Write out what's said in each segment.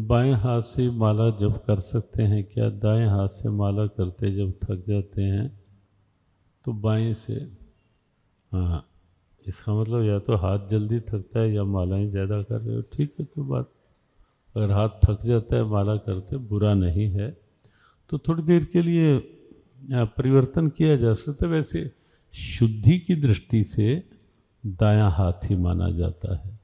बाएं हाथ से माला जप कर सकते हैं क्या? दाएं हाथ से माला करते जब थक जाते हैं तो बाएं से, हाँ, इसका मतलब या तो हाथ जल्दी थकता है या मालाएं ज़्यादा कर रहे हो, ठीक है, कोई बात। अगर हाथ थक जाता है माला करते, बुरा नहीं है, तो थोड़ी देर के लिए परिवर्तन किया जा सकता है। वैसे शुद्धि की दृष्टि से दायां हाथ ही माना जाता है।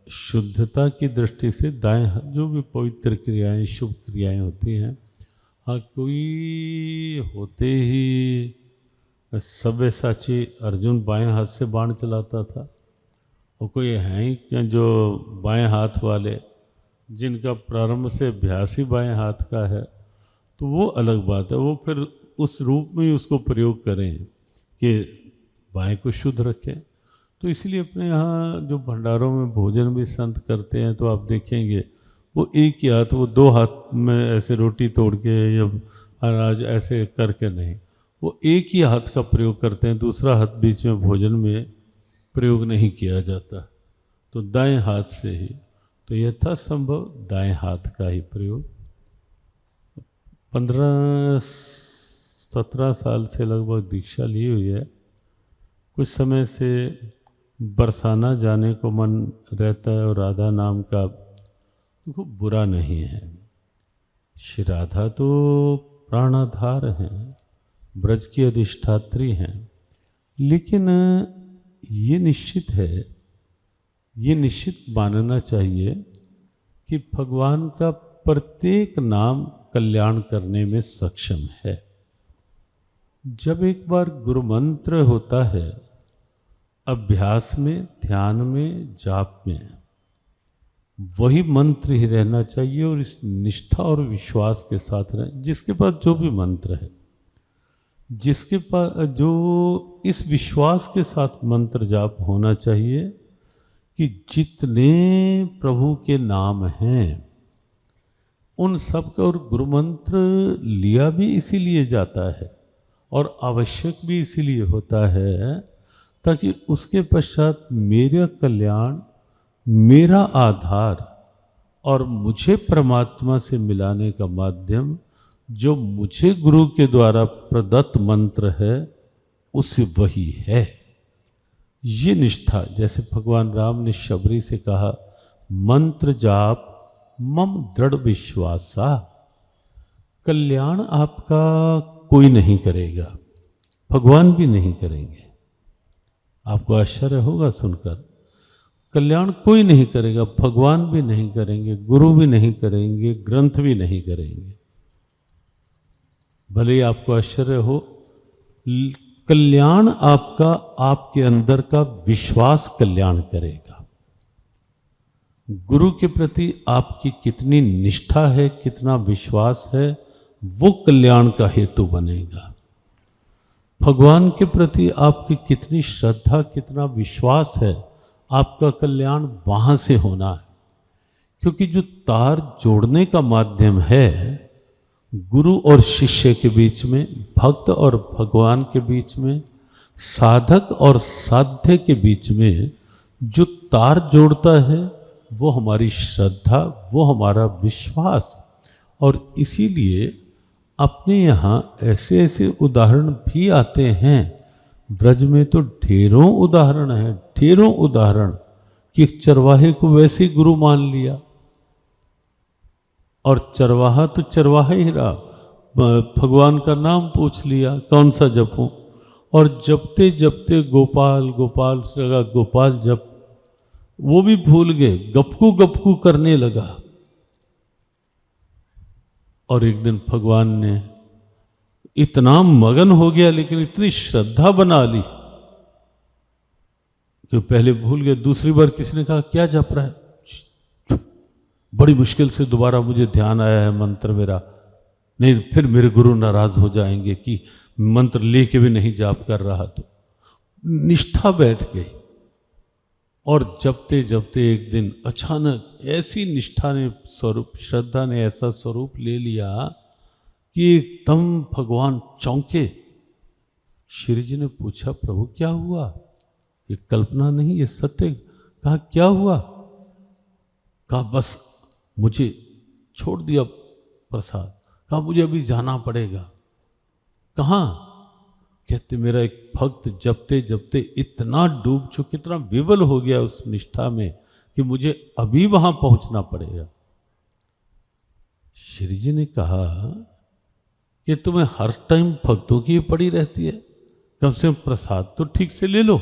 शुद्धता की दृष्टि से दाएं हाथ, जो भी पवित्र क्रियाएं, शुभ क्रियाएं होती हैं, हाँ, कोई होते ही सव्यसाची अर्जुन बाएं हाथ से बाण चलाता था, और कोई हैं ही क्या जो बाएं हाथ वाले, जिनका प्रारंभ से अभ्यास ही बाएं हाथ का है, तो वो अलग बात है। वो फिर उस रूप में ही उसको प्रयोग करें कि बाएं को शुद्ध रखें। तो इसलिए अपने यहाँ जो भंडारों में भोजन भी संत करते हैं, तो आप देखेंगे वो एक ही हाथ, वो दो हाथ में ऐसे रोटी तोड़ के या अनाज ऐसे करके नहीं, वो एक ही हाथ का प्रयोग करते हैं, दूसरा हाथ बीच में भोजन में प्रयोग नहीं किया जाता, तो दाएं हाथ से ही। तो यथासंभव दाएं हाथ का ही प्रयोग। 15-17 साल से लगभग दीक्षा ली हुई है। कुछ समय से बरसाना जाने को मन रहता है, और राधा नाम का देखो बुरा नहीं है। श्री राधा तो प्राणाधार हैं, ब्रज की अधिष्ठात्री हैं, लेकिन ये निश्चित है, ये निश्चित मानना चाहिए कि भगवान का प्रत्येक नाम कल्याण करने में सक्षम है। जब एक बार गुरु मंत्र होता है, अभ्यास में, ध्यान में, जाप में, वही मंत्र ही रहना चाहिए, और इस निष्ठा और विश्वास के साथ रहें। जिसके पास जो भी मंत्र है, जिसके पास जो इस विश्वास के साथ मंत्र जाप होना चाहिए कि जितने प्रभु के नाम हैं उन सब का, और गुरु मंत्र लिया भी इसीलिए जाता है और आवश्यक भी इसीलिए होता है, ताकि उसके पश्चात मेरा कल्याण, मेरा आधार और मुझे परमात्मा से मिलाने का माध्यम जो मुझे गुरु के द्वारा प्रदत्त मंत्र है, उसे वही है। ये निष्ठा, जैसे भगवान राम ने शबरी से कहा, मंत्र जाप मम दृढ़ विश्वासा। कल्याण आपका कोई नहीं करेगा, भगवान भी नहीं करेंगे। आपको आश्चर्य होगा सुनकर, कल्याण कोई नहीं करेगा, भगवान भी नहीं करेंगे, गुरु भी नहीं करेंगे, ग्रंथ भी नहीं करेंगे। भले ही आपको आश्चर्य हो, कल्याण आपका, आपके अंदर का विश्वास कल्याण करेगा। गुरु के प्रति आपकी कितनी निष्ठा है, कितना विश्वास है, वो कल्याण का हेतु बनेगा। भगवान के प्रति आपकी कितनी श्रद्धा, कितना विश्वास है, आपका कल्याण वहां से होना है। क्योंकि जो तार जोड़ने का माध्यम है गुरु और शिष्य के बीच में, भक्त और भगवान के बीच में, साधक और साध्य के बीच में, जो तार जोड़ता है वो हमारी श्रद्धा, वो हमारा विश्वास। और इसीलिए अपने यहाँ ऐसे ऐसे उदाहरण भी आते हैं, ब्रज में तो ढेरों उदाहरण हैं, ढेरों उदाहरण, कि एक चरवाहे को वैसे ही गुरु मान लिया, और चरवाहा तो चरवाहा ही रहा, भगवान का नाम पूछ लिया कौन सा जपूं, और जपते जपते गोपाल गोपाल लगा, गोपाल जप, वो भी भूल गए, गपकू गपकू करने लगा। और एक दिन भगवान ने इतना मगन हो गया, लेकिन इतनी श्रद्धा बना ली कि पहले भूल गए। दूसरी बार किसी ने कहा क्या जप रहा है, बड़ी मुश्किल से दोबारा मुझे ध्यान आया है मंत्र मेरा, नहीं फिर मेरे गुरु नाराज हो जाएंगे कि मंत्र लेके भी नहीं जाप कर रहा। तो निष्ठा बैठ गई, और जपते जपते एक दिन अचानक ऐसी निष्ठा ने स्वरूप, श्रद्धा ने ऐसा स्वरूप ले लिया कि एकदम भगवान चौंके। श्री जी ने पूछा प्रभु क्या हुआ, ये कल्पना नहीं, ये सत्य। कहा क्या हुआ, कहा बस मुझे छोड़ दिया प्रसाद। कहा मुझे अभी जाना पड़ेगा। कहाँ? कहते मेरा एक भक्त जपते जपते इतना डूब चुके, इतना विवल हो गया उस निष्ठा में कि मुझे अभी वहां पहुंचना पड़ेगा। श्री जी ने कहा कि तुम्हें हर टाइम भक्तों की पड़ी रहती है, कम से कम प्रसाद तो ठीक से ले लो।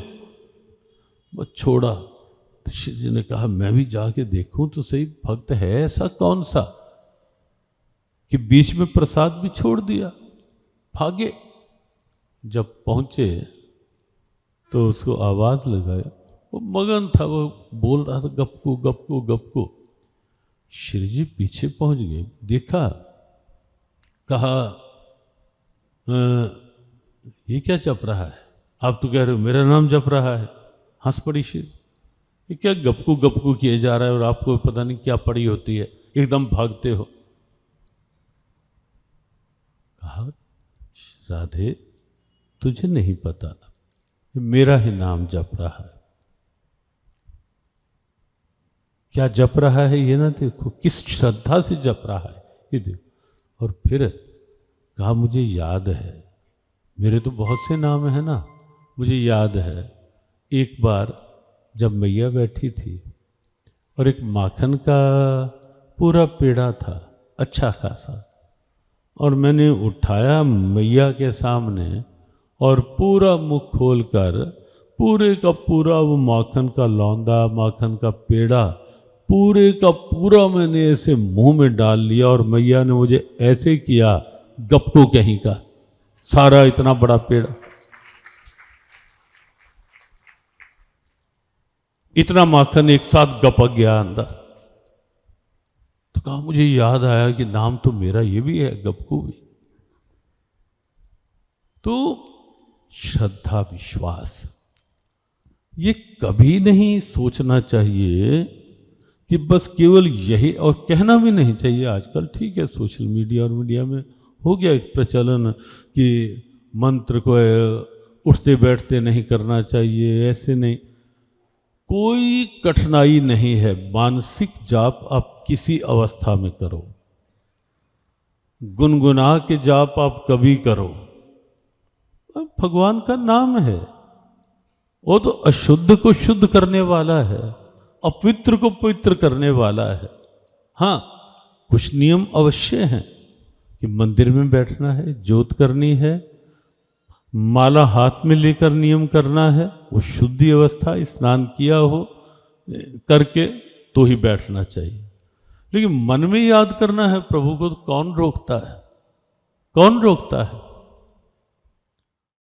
बस छोड़ा। तो श्री जी ने कहा मैं भी जाके देखूं तो सही, भक्त है ऐसा कौन सा कि बीच में प्रसाद भी छोड़ दिया। भागे। जब पहुंचे तो उसको आवाज लगाया, वो मगन था, वो बोल रहा था गपकू गपकू गपकू। श्री जी पीछे पहुंच गए, देखा, कहा ये क्या जप रहा है? आप तो कह रहे हो मेरा नाम जप रहा है। हंस पड़ी श्री। ये क्या गपकू गपकू किए जा रहा है और आपको पता नहीं क्या पड़ी होती है, एकदम भागते हो। कहा राधे तुझे नहीं पता, मेरा ही नाम जप रहा है। क्या जप रहा है ये ना देखो, किस श्रद्धा से जप रहा है ये देखो। और फिर कहा मुझे याद है, मेरे तो बहुत से नाम है ना, मुझे याद है एक बार जब मैया बैठी थी और एक माखन का पूरा पेड़ा था अच्छा खासा, और मैंने उठाया मैया के सामने और पूरा मुख खोलकर पूरे का पूरा वो माखन का लौंदा, माखन का पेड़ा पूरे का पूरा मैंने ऐसे मुंह में डाल लिया। और मैया ने मुझे ऐसे किया, गपको कहीं का, सारा इतना बड़ा पेड़ा, इतना माखन एक साथ गपक गया अंदर। तो कहा मुझे याद आया कि नाम तो मेरा ये भी है, गपकू भी। तो श्रद्धा विश्वास ये कभी नहीं सोचना चाहिए कि बस केवल यही, और कहना भी नहीं चाहिए। आजकल ठीक है सोशल मीडिया और मीडिया में हो गया एक प्रचलन कि मंत्र को उठते बैठते नहीं करना चाहिए, ऐसे नहीं। कोई कठिनाई नहीं है, मानसिक जाप आप किसी अवस्था में करो, गुनगुना के जाप आप कभी करो, भगवान का नाम है। वो तो अशुद्ध को शुद्ध करने वाला है, अपवित्र को पवित्र करने वाला है। हाँ कुछ नियम अवश्य हैं कि मंदिर में बैठना है, जोत करनी है, माला हाथ में लेकर नियम करना है, वो शुद्धि अवस्था, स्नान किया हो करके तो ही बैठना चाहिए। लेकिन मन में याद करना है प्रभु को, तो कौन रोकता है? कौन रोकता है?